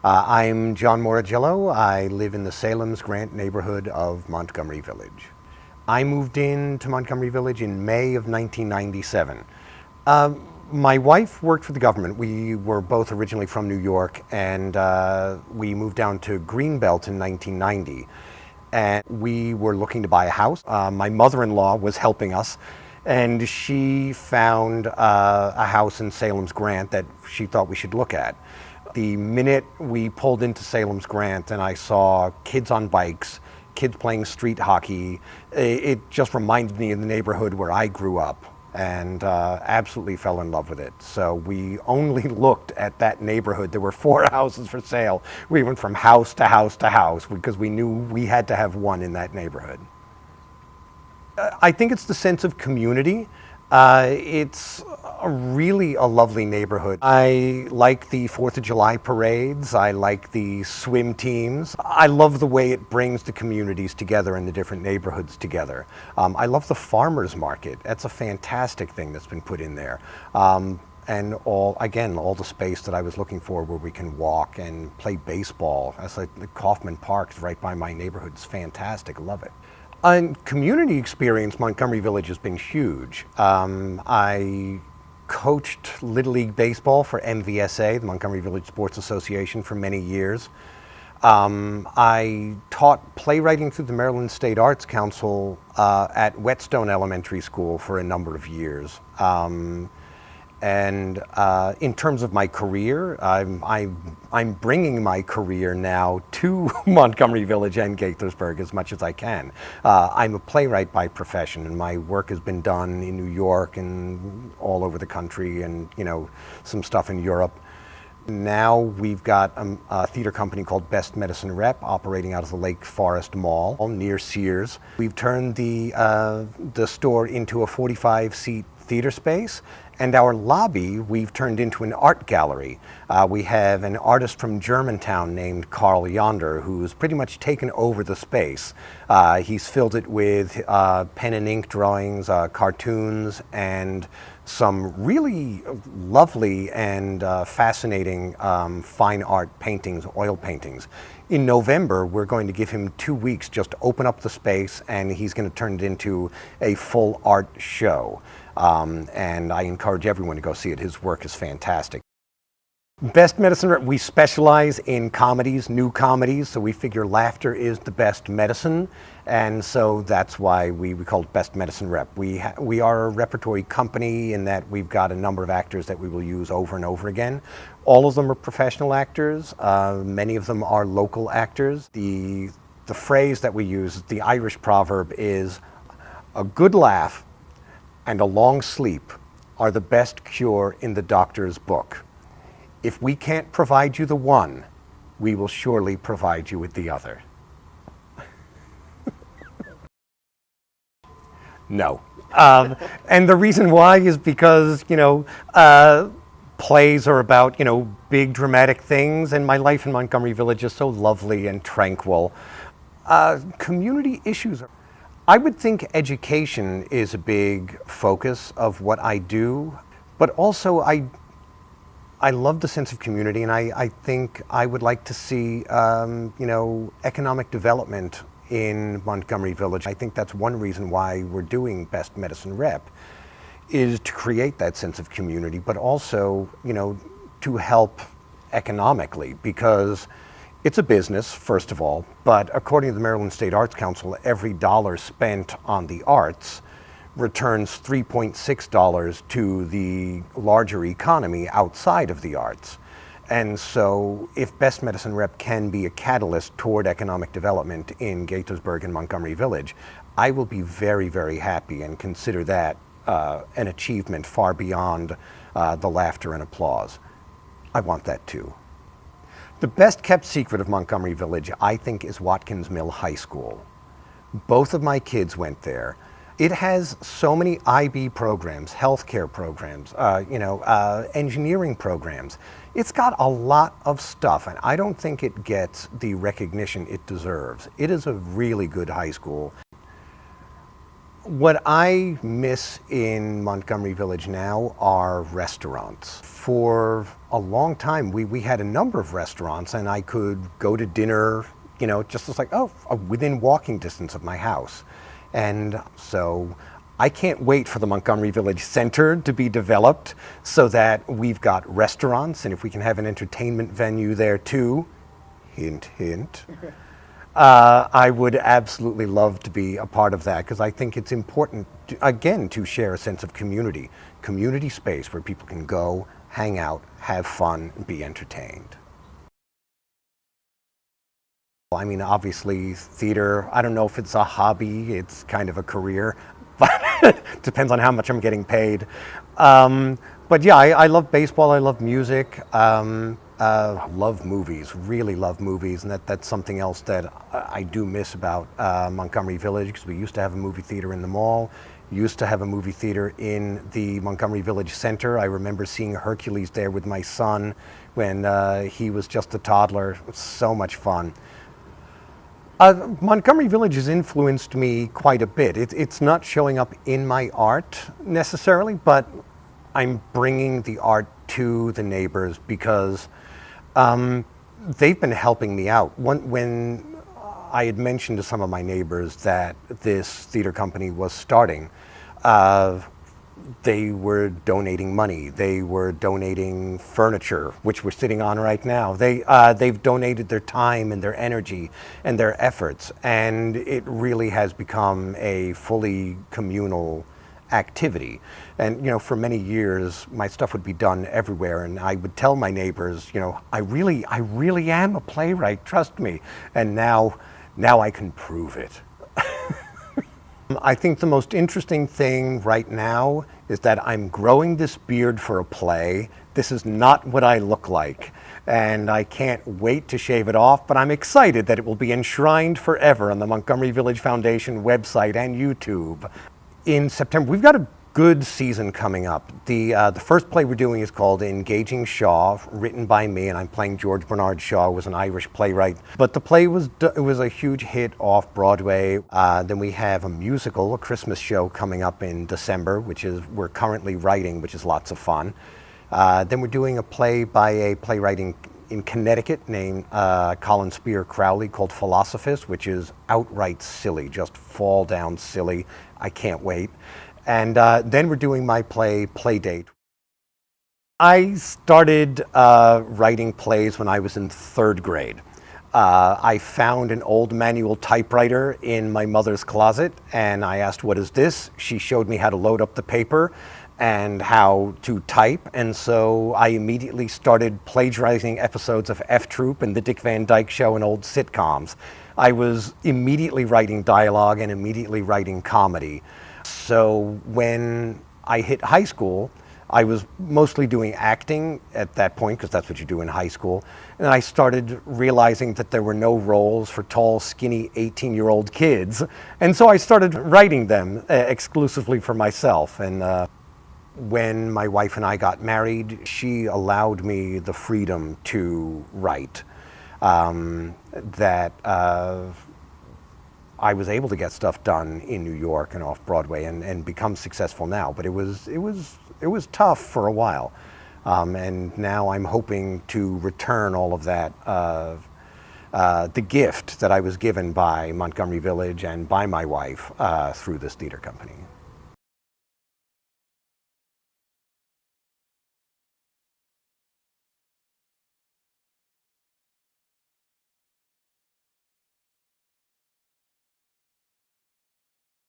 I'm John Morogiello. I live in the Salem's Grant neighborhood of Montgomery Village. I moved into Montgomery Village in May of 1997. My wife worked for the government. We were both originally from New York, and we moved down to Greenbelt in 1990. And we were looking to buy a house. My mother-in-law was helping us, and she found a house in Salem's Grant that she thought we should look at. The minute we pulled into Salem's Grant and I saw kids on bikes, kids playing street hockey, it just reminded me of the neighborhood where I grew up, and absolutely fell in love with it. So we only looked at that neighborhood. There were 4 houses for sale. We went from house to house to house because we knew we had to have one in that neighborhood. I think it's the sense of community. It's really a lovely neighborhood. I like the 4th of July parades. I like the swim teams. I love the way it brings the communities together and the different neighborhoods together. I love the farmers market. That's a fantastic thing that's been put in there. And all the space that I was looking for where we can walk and play baseball. That's like the Kaufman Park's right by my neighborhood. It's fantastic. Love it. Community experience, Montgomery Village has been huge. I coached Little League Baseball for MVSA, the Montgomery Village Sports Association, for many years. I taught playwriting through the Maryland State Arts Council at Whetstone Elementary School for a number of years. And in terms of my career, I'm bringing my career now to Montgomery Village and Gaithersburg as much as I can. I'm a playwright by profession, and my work has been done in New York and all over the country, and some stuff in Europe. Now we've got a theater company called Best Medicine Rep operating out of the Lake Forest Mall near Sears. We've turned the store into a 45-seat theater space, and our lobby we've turned into an art gallery. We have an artist from Germantown named Carl Yonder who's pretty much taken over the space. He's filled it with pen and ink drawings, cartoons, and some really lovely and fascinating fine art paintings, oil paintings. In November, we're going to give him 2 weeks just to open up the space, and he's going to turn it into a full art show. And I encourage everyone to go see it. His work is fantastic. Best Medicine Rep, we specialize in comedies, new comedies, so we figure laughter is the best medicine, and so that's why we call it Best Medicine Rep. We are a repertory company in that we've got a number of actors that we will use over and over again. All of them are professional actors. Many of them are local actors. The phrase that we use, the Irish proverb, is a good laugh and a long sleep are the best cure in the doctor's book. If we can't provide you the one, we will surely provide you with the other. No. And the reason why is because, plays are about, big dramatic things, and my life in Montgomery Village is so lovely and tranquil. Community issues. I would think education is a big focus of what I do, but also I love the sense of community, and I think I would like to see, economic development in Montgomery Village. I think that's one reason why we're doing Best Medicine Rep, is to create that sense of community, but also, to help economically, because it's a business, first of all, but according to the Maryland State Arts Council, every dollar spent on the arts returns $3.6 to the larger economy outside of the arts. And so if Best Medicine Rep can be a catalyst toward economic development in Gaithersburg and Montgomery Village, I will be very, very happy and consider that an achievement far beyond the laughter and applause. I want that too. The best kept secret of Montgomery Village, I think, is Watkins Mill High School. Both of my kids went there. It has so many IB programs, healthcare programs, engineering programs. It's got a lot of stuff, and I don't think it gets the recognition it deserves. It is a really good high school. What I miss in Montgomery Village now are restaurants. For a long time, we had a number of restaurants, and I could go to dinner, just as like, within walking distance of my house. And so I can't wait for the Montgomery Village Center to be developed so that we've got restaurants, and if we can have an entertainment venue there too, hint, hint. I would absolutely love to be a part of that because I think it's important, to share a sense of community space where people can go, hang out, have fun, and be entertained. I mean, obviously, theater, I don't know if it's a hobby, it's kind of a career, but it depends on how much I'm getting paid. But yeah, I love baseball, I love music. Love movies, really love movies, and that's something else that I do miss about Montgomery Village, because we used to have a movie theater in the mall, used to have a movie theater in the Montgomery Village Center. I remember seeing Hercules there with my son when he was just a toddler. It was so much fun. Montgomery Village has influenced me quite a bit. It's not showing up in my art necessarily, but I'm bringing the art to the neighbors because they've been helping me out. When I had mentioned to some of my neighbors that this theater company was starting, they were donating money. They were donating furniture, which we're sitting on right now. They've donated their time and their energy and their efforts, and it really has become a fully communal activity. And for many years my stuff would be done everywhere, and I would tell my neighbors, I really am a playwright, trust me. And now I can prove it. I think the most interesting thing right now is that I'm growing this beard for a play. This is not what I look like, and I can't wait to shave it off, but I'm excited that it will be enshrined forever on the Montgomery Village Foundation website and YouTube. In September, we've got a good season coming up. The first play we're doing is called Engaging Shaw, written by me, and I'm playing George Bernard Shaw, who was an Irish playwright. But the play was a huge hit off Broadway. Then we have a musical, a Christmas show coming up in December, which we're currently writing, which is lots of fun. Then we're doing a play by a playwright in Connecticut named Colin Spear Crowley called Philosophist, which is outright silly, just fall down silly. I can't wait. And then we're doing my play, Playdate. I started writing plays when I was in 3rd grade. I found an old manual typewriter in my mother's closet, and I asked, "What is this?" She showed me how to load up the paper and how to type, and so I immediately started plagiarizing episodes of F Troop and The Dick Van Dyke Show and old sitcoms. I was immediately writing dialogue and immediately writing comedy. So when I hit high school, I was mostly doing acting at that point, because that's what you do in high school. And I started realizing that there were no roles for tall, skinny 18-year-old kids. And so I started writing them exclusively for myself. And when my wife and I got married, she allowed me the freedom to write. I was able to get stuff done in New York and off Broadway and become successful now. But it was tough for a while. And now I'm hoping to return all of that, the gift that I was given by Montgomery Village and by my wife through this theater company.